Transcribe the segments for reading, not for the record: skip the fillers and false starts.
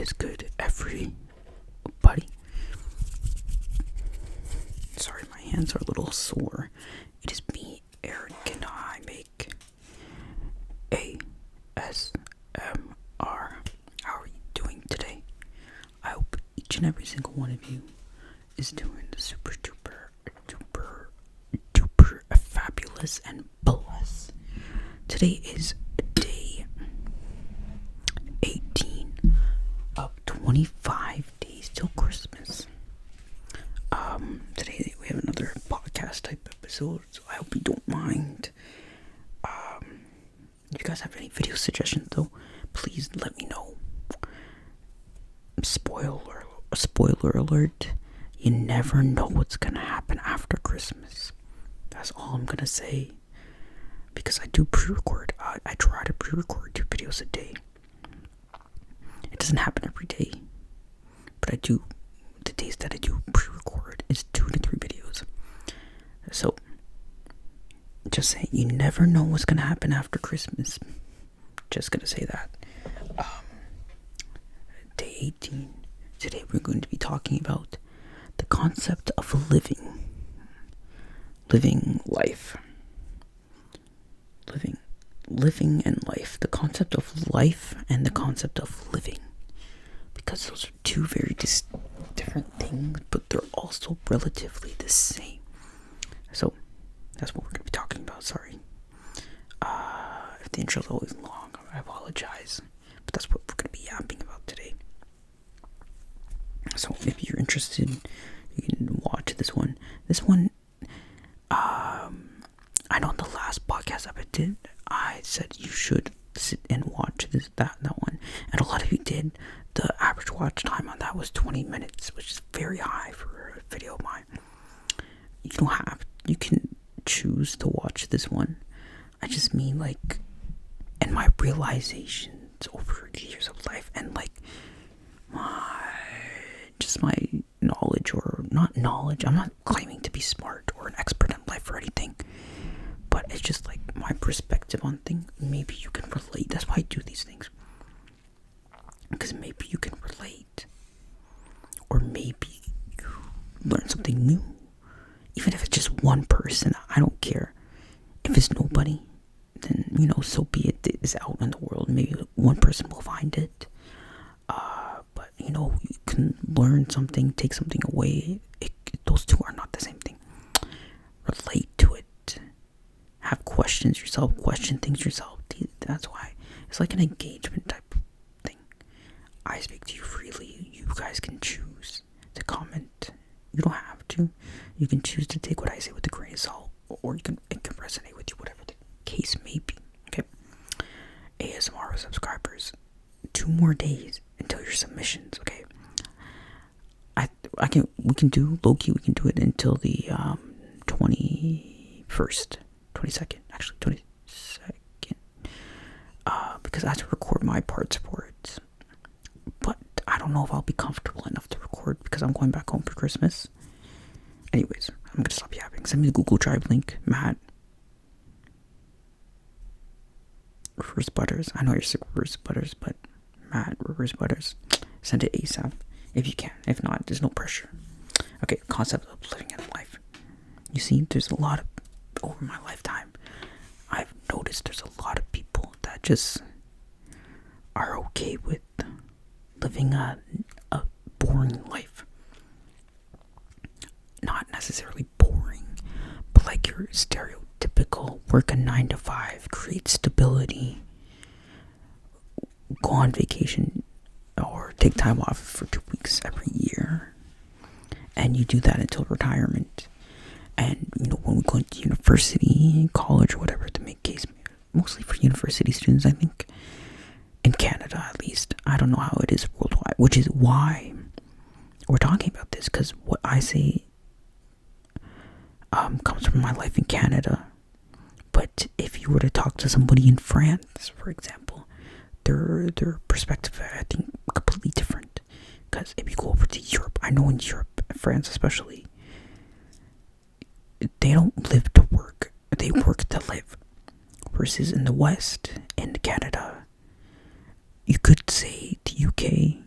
is good, everybody? Sorry, my hands are a little sore. It is me, Eric, and I make ASMR. How are you doing today? I hope each and every single one of you is doing super duper fabulous and blessed. Today is day 18 of 25 days till Christmas. Today we have another podcast type episode, so I hope you don't mind. If you guys have any video suggestions though, please let me know. Spoiler alert, you never know what's gonna happen after Christmas. That's all I'm gonna say. Because I do pre-record. I try to pre-record 2 videos a day. It doesn't happen every day, but I do. The days that I do pre-record is 2 to 3 videos. So, just saying, you never know what's gonna happen after Christmas. Just gonna say that. Day 18. Today we're going to be talking about the concept of living life. Living and life. The concept of life and the concept of living. Because those are 2 very different things, but they're also relatively the same. So, that's what we're going to be talking about. Sorry. If the intro's always long, I apologize. But that's what we're going to be yapping about today. So, if you're interested, you can watch this one. I know in the last podcast I did, I said you should sit and watch that one, and a lot of you did. The average watch time on that was 20 minutes, which is very high for a video of mine. You can choose to watch this one. I just mean, like, and my realizations over the years of life, and like my knowledge, or not knowledge. I'm not claiming to be smart or an expert in life or anything, but it's just like my perspective on things. Maybe you can relate. That's why I do these things, because maybe you can relate, or maybe you learn something new. Even if it's just one person, I don't care. If it's nobody, then so be it. It is out in the world. Maybe one person will find it. But you can learn something, take something away. Those 2 are not the same thing. Relate to it. Have questions yourself. Question things yourself. That's why it's like an engagement type thing. I speak to you freely. You guys can choose to comment. You don't have to. You can choose to take what I say with a grain of salt, or it can resonate with you, whatever the case may be. Okay. ASMR subscribers. 2 more days until your submissions. Okay. We can do low-key. We can do it until the 22nd. Actually, 22nd. Because I have to record my parts for it. But I don't know if I'll be comfortable enough to record because I'm going back home for Christmas. Anyways, I'm gonna stop yapping. Send me the Google Drive link, Matt. Reverse Butters. I know you're sick of Reverse Butters, but Matt, Reverse Butters. Send it ASAP if you can. If not, there's no pressure. Okay, concept of living in life. You see, there's a lot of, over my lifetime, I've noticed there's a lot of people that just are okay with living a boring life. Not necessarily boring, but like your stereotypical work a 9 to 5, create stability, go on vacation, or take time off for 2 weeks every year, and you do that until retirement. And when we go into university, college, or whatever to make case, mostly for university students, I think, in Canada at least. I don't know how it is worldwide, which is why we're talking about this, because what I say comes from my life in Canada. But if you were to talk to somebody in France, for example, their perspective, I think, completely different. Because if you go over to Europe, I know in Europe, France especially, they don't live to work, they work to live. Versus in the West, in Canada, you could say the UK,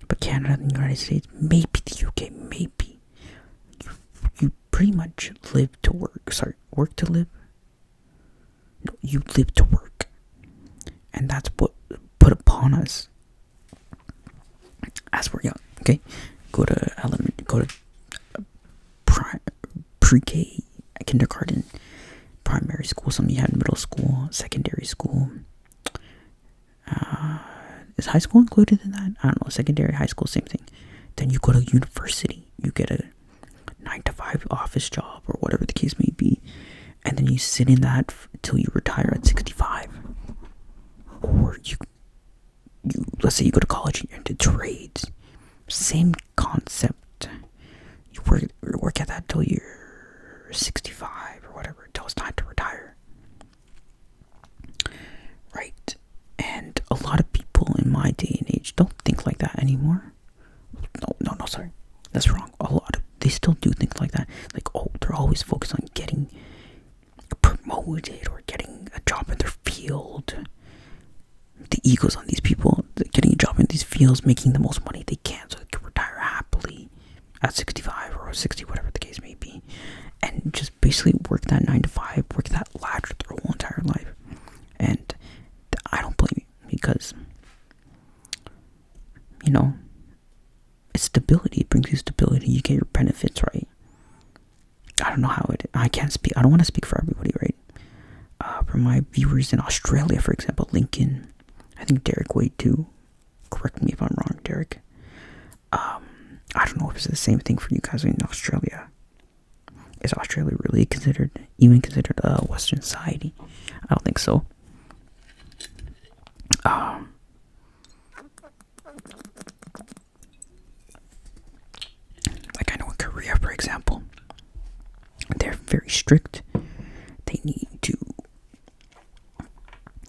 But Canada and the United States, maybe the UK, maybe. You pretty much live to work. Sorry, work to live? No, you live to work. And that's what put upon us as we're young, okay? Go to pre-K, kindergarten, primary school, some you had middle school, secondary school. Is high school included in that? I don't know. Secondary, high school, same thing. Then you go to university. You get a 9-to-5 office job or whatever the case may be. And then you sit in that until you retire at 65. Or you let's say you go to college and you're into trades. Same concept. You work at that till you're 65 or whatever, until it's time to retire. Right? And a lot of people in my day and age don't think like that anymore. No, sorry. That's wrong. They still do things like that. Like, they're always focused on getting promoted or getting a job in their field. The egos on these people, getting a job in these fields, making the most money they can so they can retire happily at 65 or 60, whatever the case may be. And just basically work that 9-to-5, work that ladder their whole entire life. And I don't blame you, because, it's stability. It brings you stability. You get your benefits, right? I don't know how I can't speak. I don't want to speak for everybody, right? For my viewers in Australia, for example, Lincoln, I think Derek Wade too. Correct me if I'm wrong, Derek. I don't know if it's the same thing for you guys in Australia. Is Australia really considered a Western society? I don't think so. Like, I know in Korea, for example, they're very strict. They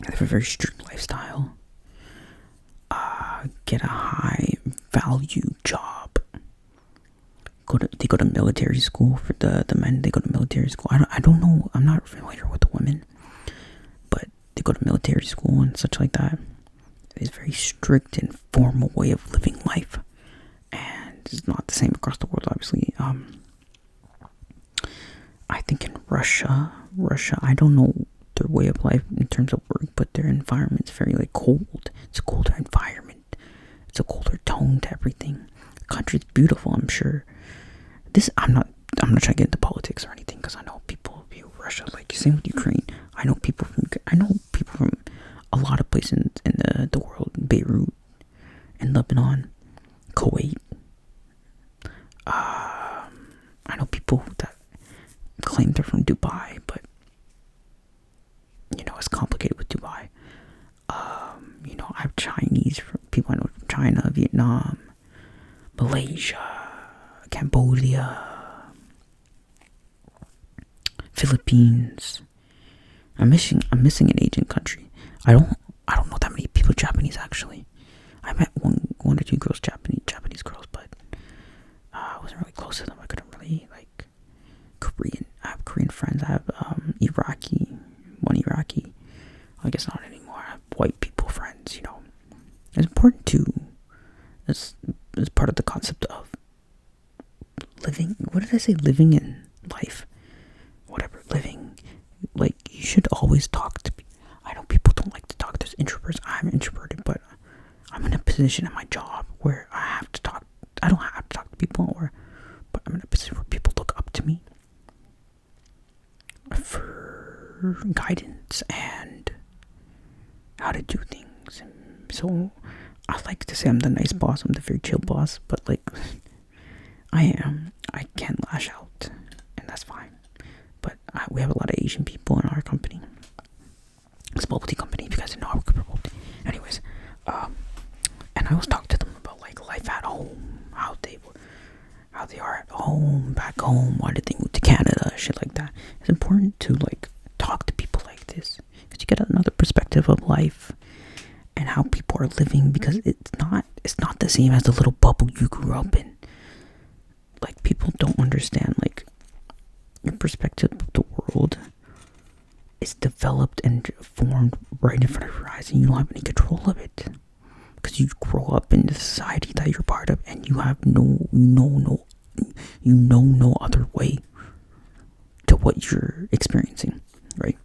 have a very strict lifestyle. Get a high value job. They go to military school. For the men, they go to military school. I don't know. I'm not familiar with the women, but they go to military school and such like that. It's a very strict and formal way of living life, and it's not the same across the world, obviously. I think in Russia, I don't know their way of life in terms of work, but their environment's very cold. It's a colder environment. It's a colder tone to everything. The country's beautiful, I'm sure. I'm not trying to get into politics or anything, because I know people view Russia same with Ukraine. I know people from a lot of places in the world, Beirut and Lebanon, Kuwait. I know people that claim they're from Dubai, but it's complicated with Dubai. I have Chinese people I know from China, Vietnam, Malaysia, Cambodia, Philippines. I'm missing an Asian country. I don't know that many people Japanese, actually. I met one or two girls, Japanese girls, but I wasn't really close to them. I couldn't really Korean. I have Korean friends. I have one Iraqi. I guess not anymore. I have white people friends. It's important to. It's part of the concept of living. What did I say? Living in life. Whatever. Living. You should always talk to people. I know people don't like to talk. There's introverts. I'm introverted, but I'm in a position in my job where I have to talk. I don't have to talk to people, but I'm in a position where people look up to me for guidance and how to do things. And so I like to say I'm the nice boss. I'm the very chill boss, but I am. I can lash out, and that's fine. But we have a lot of Asian people in our company. It's a bubble tea company. If you guys didn't know, I work for bubble tea. Anyways, and I always talk to them about life at home, how they are at home, back home. Why did they move to Canada? Shit like that. It's important to talk to people like this, because you get another perspective of life and how people are living. Because it's not the same as the little bubble you grew up in. People don't understand your perspective of the world is developed and formed right in front of your eyes, and you don't have any control of it because you grow up in the society that you're part of, and you have no other way to what you're experiencing, right?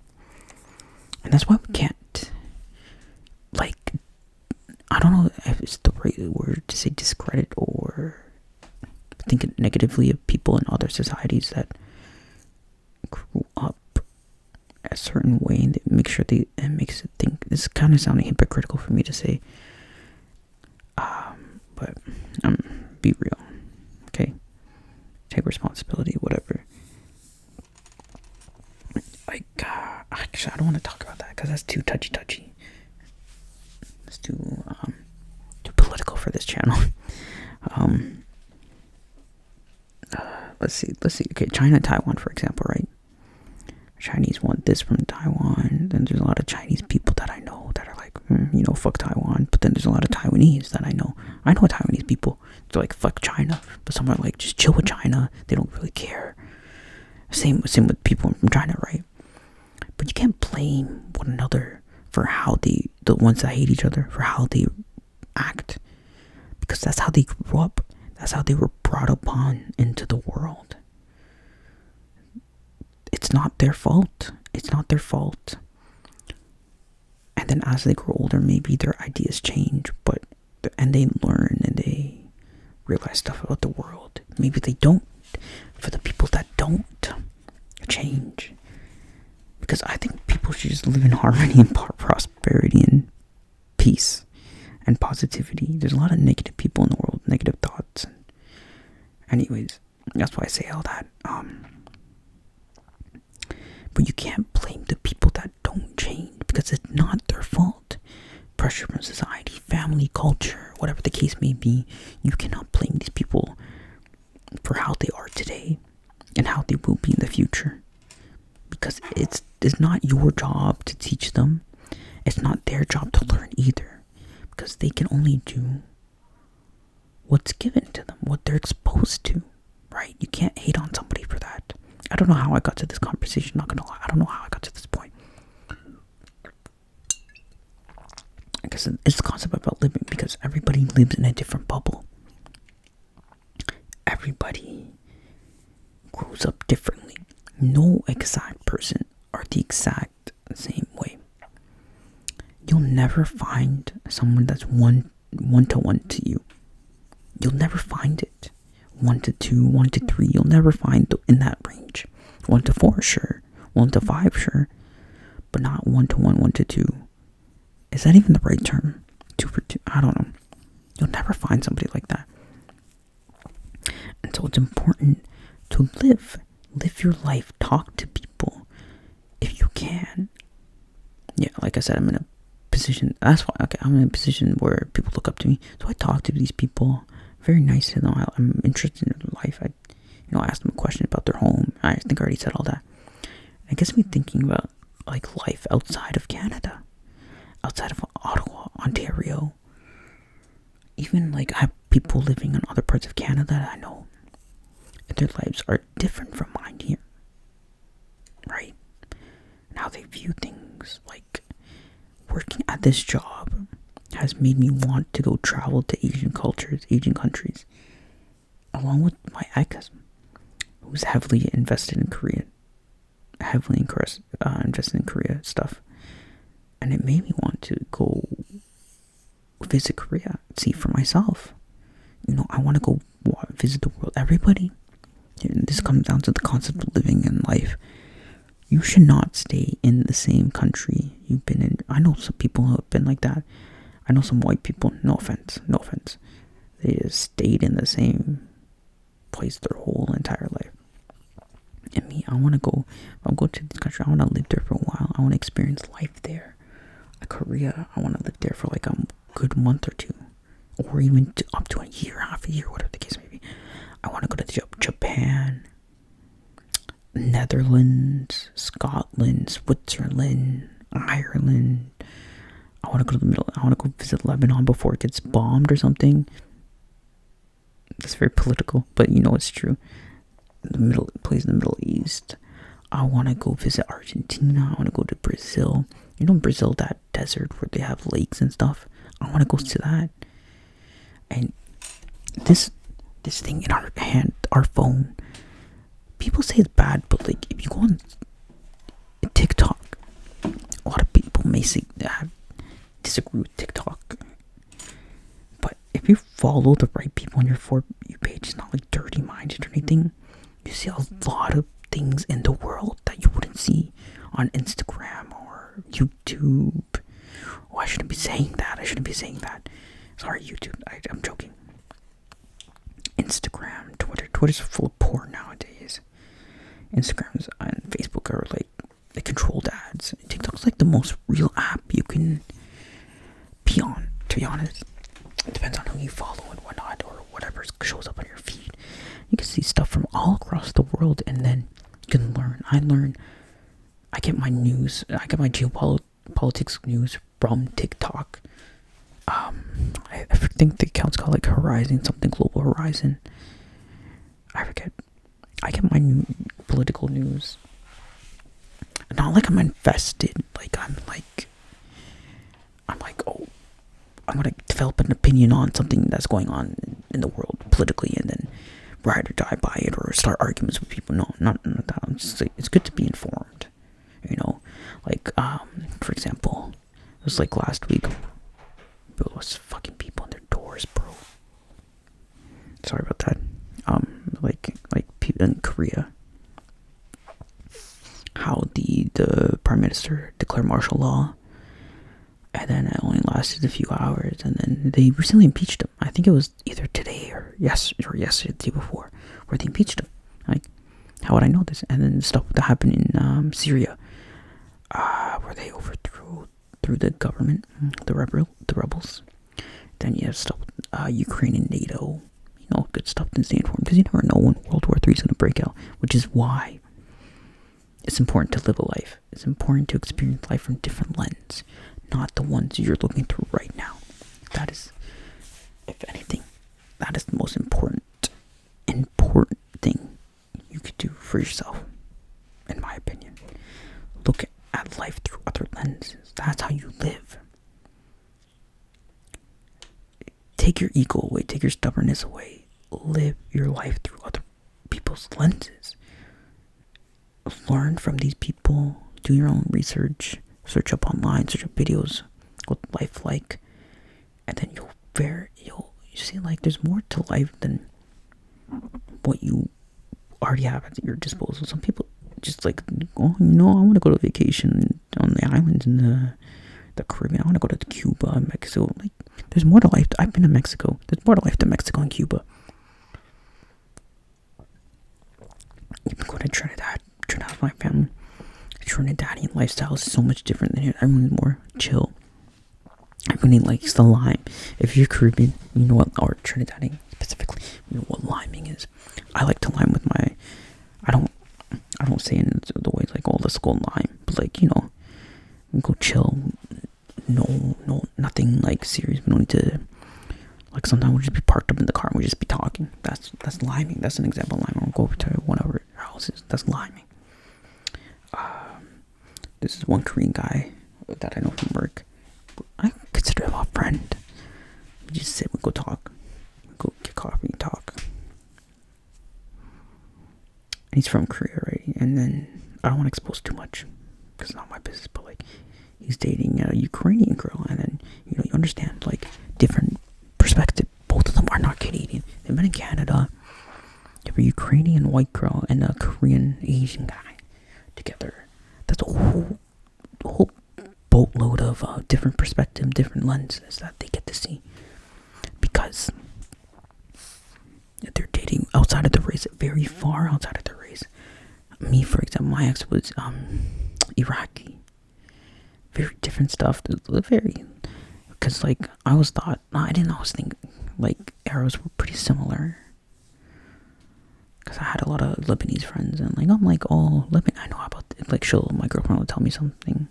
And that's why we can't, like, I don't know if it's the right word to say discredit or think negatively of people in other societies that grew up a certain way, and it makes it think. This is kind of sounding hypocritical for me to say, but be real, okay? Take responsibility, whatever. Like, actually, I don't want to talk about that because that's too touchy. It's too political for this channel. Let's see. Okay, China, Taiwan, for example, right? Chinese want this from Taiwan. Then there's a lot of Chinese people that I know that are like, fuck Taiwan. But then there's a lot of Taiwanese that I know. I know Taiwanese people. They're like, fuck China. But some are like, just chill with China. They don't really care. Same with people from China, right? But you can't blame one another for how the ones that hate each other, for how they act. Because that's how they grew up. That's how they were brought upon into the world. It's not their fault. And then as they grow older, maybe their ideas change, and they learn and they realize stuff about the world. Maybe they don't. For the people that don't change, because I think people should just live in harmony and prosperity and peace and positivity. There's a lot of negative people in the world, negative thoughts. Anyways, that's why I say all that. But you can't blame the people that don't change, because it's not their fault. Pressure from society, family, culture, whatever the case may be, you cannot blame these people for how they are today and how they will be in the future. Because it's not your job to teach them. It's not their job to learn either. Because they can only do what's given to them, what they're exposed to, right? You can't hate on somebody for that. I don't know how I got to this conversation, not gonna lie. I don't know how I got to this point. I guess it's the concept about living, because everybody lives in a different bubble. Everybody grows up differently. No exact person are the exact same way. You'll never find someone that's one-to-one to you. You'll never find it. 1 to 2, 1 to 3. You'll never find in that range. 1 to 4, sure. 1 to 5, sure. But not 1 to 1, 1 to 2. Is that even the right term? 2 for 2? I don't know. You'll never find somebody like that. And so it's important to live your life. Talk to people if you can. Yeah, like I said, I'm in a position. That's why. Okay, I'm in a position where people look up to me. So I talk to these people. Very nice to them. I'm interested in their life. I asked them a question about their home. I think I already said all that. It gets me thinking about like life outside of Canada, outside of Ottawa, Ontario. Even like I have people living in other parts of Canada that I know, and their lives are different from mine here, right? And how they view things. Like working at this job has made me want to go travel to Asian cultures, Asian countries, along with my ex, who's heavily invested in Korea, invested in Korea stuff, and it made me want to go visit Korea, see for myself. I want to go visit the world. Everybody, this comes down to the concept of living in life. You should not stay in the same country you've been in. I know some people who have been like that. I know some white people, no offense. They just stayed in the same place their whole entire life. And me, I want to go, if I'm going to this country, I want to live there for a while. I want to experience life there. Korea, I want to live there for like a good month or 2. Or even up to a year, half a year, whatever the case may be. I want to go to Japan, Netherlands, Scotland, Switzerland, Ireland. I want to go visit Lebanon before it gets bombed or something. That's very political, but it's true. Plays in the Middle East. I want to go visit Argentina. I want to go to Brazil. Brazil, that desert where they have lakes and stuff. I want to go to that. And this thing in our hand, our phone, people say it's bad, but like if you go on TikTok, a lot of people may say that disagree with TikTok, but if you follow the right people on your For You page, it's not like dirty minded or anything. You see a lot of things in the world that you wouldn't see on Instagram or YouTube. Oh, I shouldn't be saying that. Sorry, YouTube. I'm joking. Instagram, Twitter. Twitter's full of porn nowadays. Instagrams and Facebook are like the controlled ads. TikTok's like the most real app you can be on, to be honest. It depends on who you follow and whatnot, or whatever shows up on your feed. You can see stuff from all across the world, and then you can learn. I get my news, I get my geopolitics news from TikTok. I think the account's called like Horizon, something Global Horizon. I forget. I get my new political news. Not like I'm invested. Like I'm like, oh, I'm gonna develop an opinion on something that's going on in the world politically, and then ride or die by it, or start arguments with people. No, not that. It's good to be informed. You know, like for example, it was like last week. There was fucking people on their doors, bro. Sorry about that. Like people in Korea, how the prime minister declared martial law, and then it only lasted a few hours, and then they recently impeached him. I think it was either today or yesterday, the day before, where they impeached him. Like, how would I know this? And then stuff that happened in Syria, where they overthrew the government, the rebels. Then you have stuff Ukraine and NATO. You know, good stuff to stay informed, because you never know when World War III is going to break out, which is why it's important to live a life. It's important to experience life from different lenses, not the ones you're looking through right now. That is, if anything, that is the most important thing you could do for yourself, in my opinion. Look at life through other lenses. That's how you live. Take your ego away, take your stubbornness away. Live your life through other people's lenses. Learn from these people. Do your own research. Search up online. Search up videos. What life like, and then you'll see like there's more to life than what you already have at your disposal. Some people just like, oh, I want to go to vacation on the islands in the Caribbean. I want to go to Cuba and Mexico. Like, there's more to life. I've been to Mexico. There's more to life than Mexico and Cuba. Even going to Trinidad with my family. Trinidadian lifestyle is so much different than here. Everyone's more chill. Everybody likes the lime. If you're Caribbean, you know what, or Trinidadian specifically, you know what liming is. I like to lime with my, I don't say it in the way like, oh, let's go lime, but like, we go chill. No, nothing like serious. We don't need to, like, sometimes we'll just be parked up in the car and we'll just be talking. That's liming. That's an example of liming. We'll go over to one of our houses. That's liming. This is one Korean guy that I know from work. I consider him a friend. We just sit, we go talk. We go get coffee and talk. And he's from Korea, right? And then, I don't want to expose too much, because it's not my business, but like, he's dating a Ukrainian girl, and then, you understand, like, different perspective. Both of them are not Canadian. They've been in Canada. You have a Ukrainian white girl and a Korean Asian guy together. That's a whole boatload of different perspective, different lenses that they get to see, because they're dating outside of the race, very far outside of the race. Me, for example, my ex was Iraqi. Very different stuff. Because like I always think like arrows were pretty similar. Because I had a lot of Lebanese friends, and like I'm like, oh, Lebanon, I know about it. Like, my girlfriend will tell me something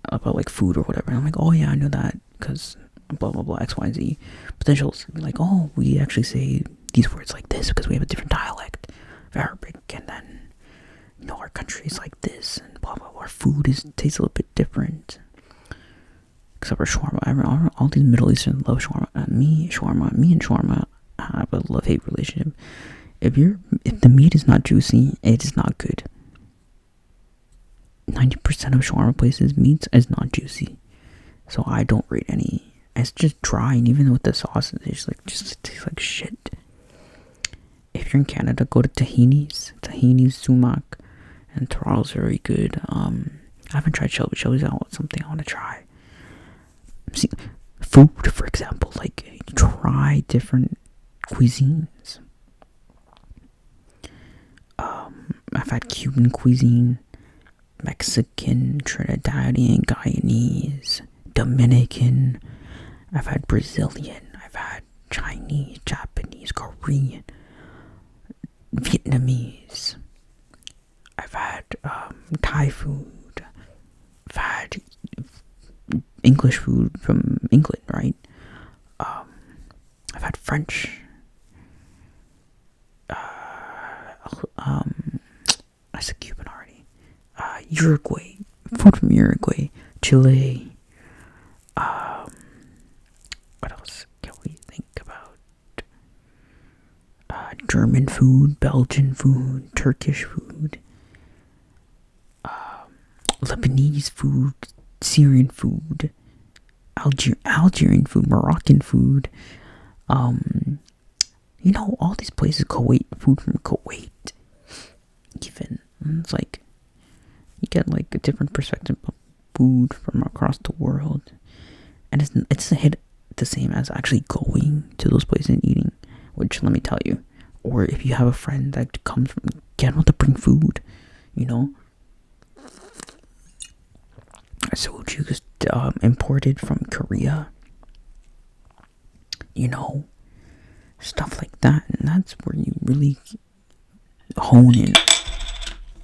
about like food or whatever, and I'm like, oh yeah, I know that because blah blah blah X Y and Z. But then she'll be like, oh, we actually say these words like this because we have a different dialect of Arabic, and then our country is like this, and blah blah blah. Our food tastes a little bit different. except for shawarma. All these Middle Eastern love shawarma. Me and shawarma have a love-hate relationship. If the meat is not juicy, it is not good. 90% of shawarma places meat is not juicy, so I don't rate any. It's just dry, and even with the sauce, it just tastes like shit. If you're in Canada, go to Tahini's, sumac, and Toronto's very good. I haven't tried Shelby. Shelby's something I want to try. See, food, for example, like try different cuisines. I've had Cuban cuisine, Mexican, Trinidadian, Guyanese, Dominican. I've had Brazilian. I've had Chinese, Japanese, Korean, Vietnamese. I've had Thai food. I've had English food from England, right? I've had French. I said Cuban already. Uruguay, food from Uruguay, Chile. What else can we think about? German food, Belgian food, Turkish food, Lebanese food, Syrian food, Algerian food, Moroccan food. All these places. Kuwait, food from Kuwait. Even it's like you get like a different perspective of food from across the world, and it's a hit the same as actually going to those places and eating. Which, let me tell you, or if you have a friend that comes from, get them to bring food. Soju is imported from Korea. Stuff like that, and that's where you really hone in.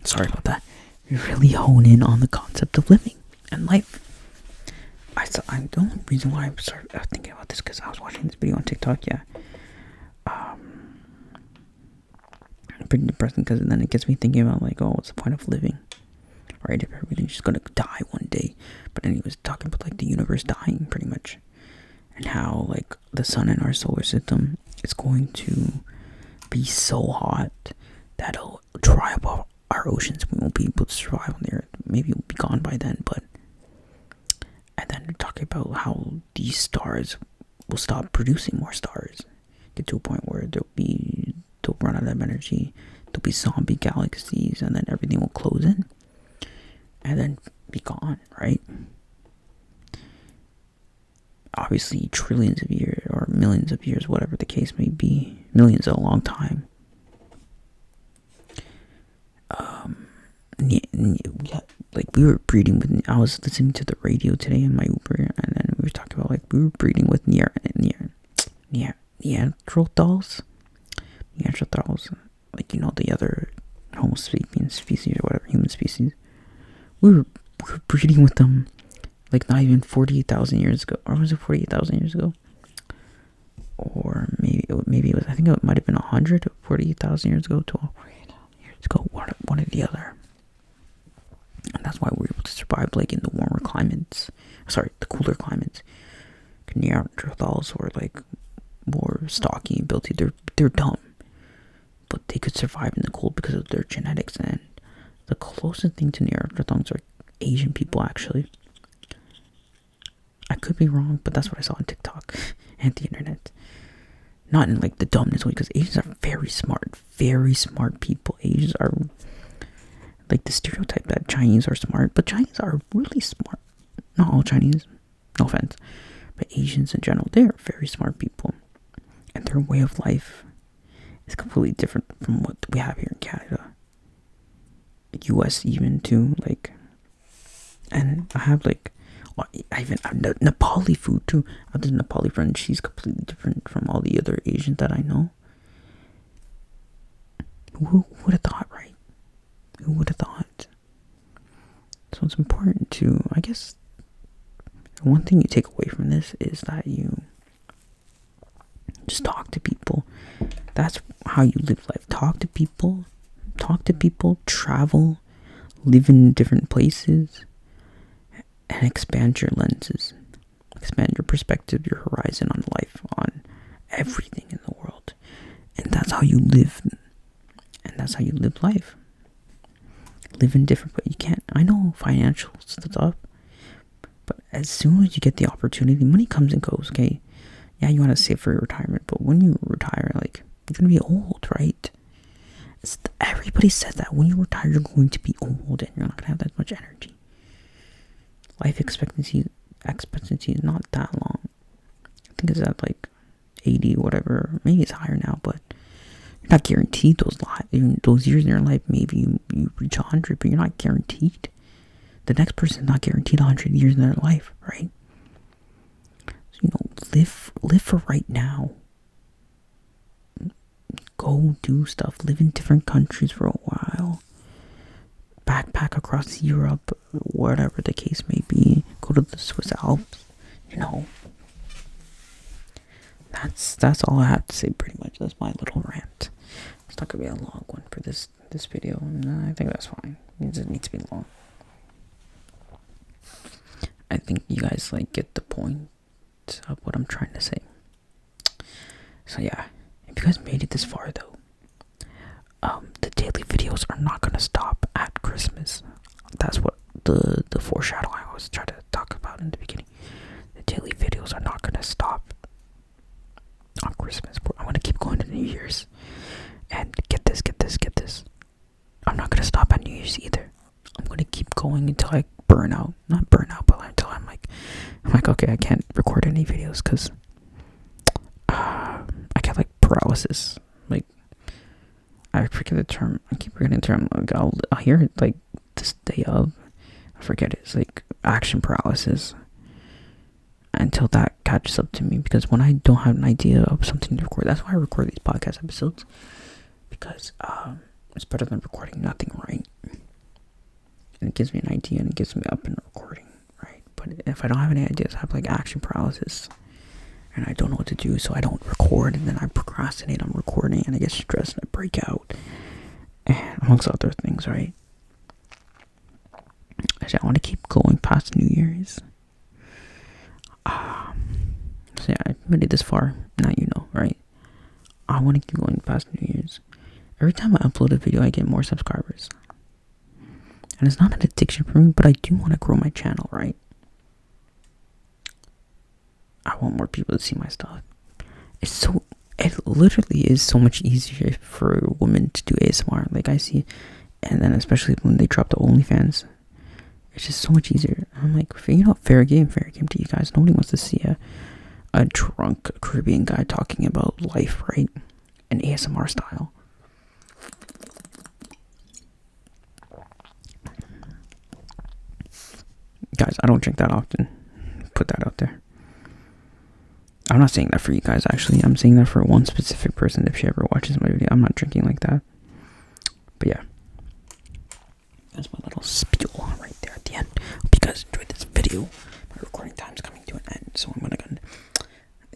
Sorry about that. You really hone in on the concept of living and life. The only reason why I started thinking about this because I was watching this video on TikTok. Yeah, pretty depressing because then it gets me thinking about like, what's the point of living, right? If everything's just gonna die one day. But then he was talking about like the universe dying, pretty much, and how like the sun in our solar system is going to be so hot that it'll dry up our oceans. We won't be able to survive on the earth. Maybe we'll be gone by then, and then they're talking about how these stars will stop producing more stars. Get to a point where they'll run out of energy. There'll be zombie galaxies, and then everything will close in, and then be gone, right? Obviously, trillions of years or millions of years, whatever the case may be. Millions is a long time. Like we were breeding with. I was listening to the radio today in my Uber, and then we were talking about like we were breeding with Neanderthals. Like the other Homo sapiens species or whatever human species. We were breeding with them. Like not even 48,000 years ago, or was it 48,000 years ago? Or maybe it was. I think it might have been 148,000 years ago to 48,000 years ago. One or the other, and that's why we're able to survive like in the warmer climates. Sorry, the cooler climates. Neanderthals were like more stocky and built. They're dumb, but they could survive in the cold because of their genetics. And the closest thing to Neanderthals are Asian people, actually. I could be wrong, but that's what I saw on TikTok and the internet. Not in like the dumbness way, because Asians are very smart people. Asians are like the stereotype that Chinese are smart, but Chinese are really smart. Not all Chinese, no offense, but Asians in general, they are very smart people, and their way of life is completely different from what we have here in Canada, US even too. Like, and I have like. I even have Nepali food too. I have this Nepali friend. She's completely different from all the other Asians that I know. Who would have thought, right? Who would have thought? So it's important to, I guess, one thing you take away from this is that you just talk to people. That's how you live life. Talk to people, travel, live in different places, and expand your lenses. expand your perspective, your horizon on life, on everything in the world. And that's how you live. And that's how you live life. Live in different ways. You can't, I know financial stuff, but as soon as you get the opportunity, money comes and goes, okay? Yeah, you want to save for your retirement, but when you retire, like, you're going to be old, right? Everybody says that when you retire, you're going to be old and you're not going to have that much energy. Life expectancy is not that long. I think it's at like 80 or whatever. Maybe it's higher now, but you're not guaranteed those years in your life. Maybe you reach 100, but you're not guaranteed. The next person's not guaranteed 100 years in their life, right? So, live for right now. Go do stuff. Live in different countries for a while. Backpack across Europe, whatever the case may be. Go to the Swiss Alps. That's all I have to say. Pretty much. That's my little rant. It's not gonna be a long one for this video, and I think that's fine. It doesn't need to be long. I think you guys get the point of what I'm trying to say. So yeah, if you guys made it this far though, the daily videos are not gonna stop at Christmas. That's what the foreshadow I always try to talk about in the beginning. The daily videos are not gonna stop on Christmas. I'm gonna keep going to New Year's, and get this. I'm not gonna stop at New Year's either. I'm gonna keep going until I not burn out, but until I'm like, okay, I can't record any videos because I get paralysis. I forget the term. I keep forgetting the term. I'll hear it this day of. I forget it. It's action paralysis. Until that catches up to me, because when I don't have an idea of something to record, that's why I record these podcast episodes. Because it's better than recording nothing, right? And it gives me an idea and it gets me up and recording, right? But if I don't have any ideas, I have action paralysis and I don't know what to do, so I don't record, and then I procrastinate on recording and I get stressed and I break out, and amongst other things, right? Actually, I want to keep going past New Year's. So yeah, I made it this far. Now you know, right? I want to keep going past New Year's. Every time I upload a video, I get more subscribers. And it's not an addiction for me, but I do want to grow my channel, right? I want more people to see my stuff. It literally is so much easier for women to do ASMR. I see, and then especially when they drop the OnlyFans, it's just so much easier. I'm fair game to you guys. Nobody wants to see a drunk Caribbean guy talking about life, right? In ASMR style. Guys, I don't drink that often. Put that out there. I'm not saying that for you guys, actually. I'm saying that for one specific person if she ever watches my video. I'm not drinking like that. But yeah. That's my little spiel right there at the end. Hope you guys enjoyed this video. My recording time's coming to an end, so I'm gonna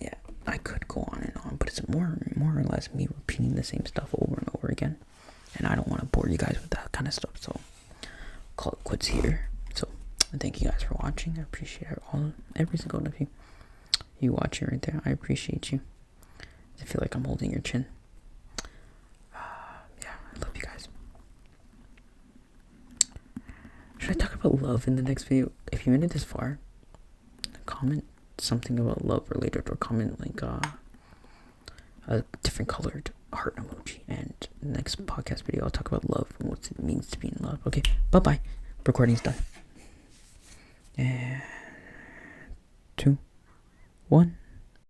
yeah, I could go on and on, but it's more or less me repeating the same stuff over and over again. And I don't want to bore you guys with that kind of stuff, so I'll call it quits here. So thank you guys for watching. I appreciate every single one of you watching right there. I appreciate you. I feel like I'm holding your chin. Yeah, I love you guys. Should I talk about love in the next video? If you made it this far, comment something about love related, or comment a different colored heart emoji, and the next podcast video I'll talk about love and what it means to be in love. Okay, bye. Recording's done. And 2, 1.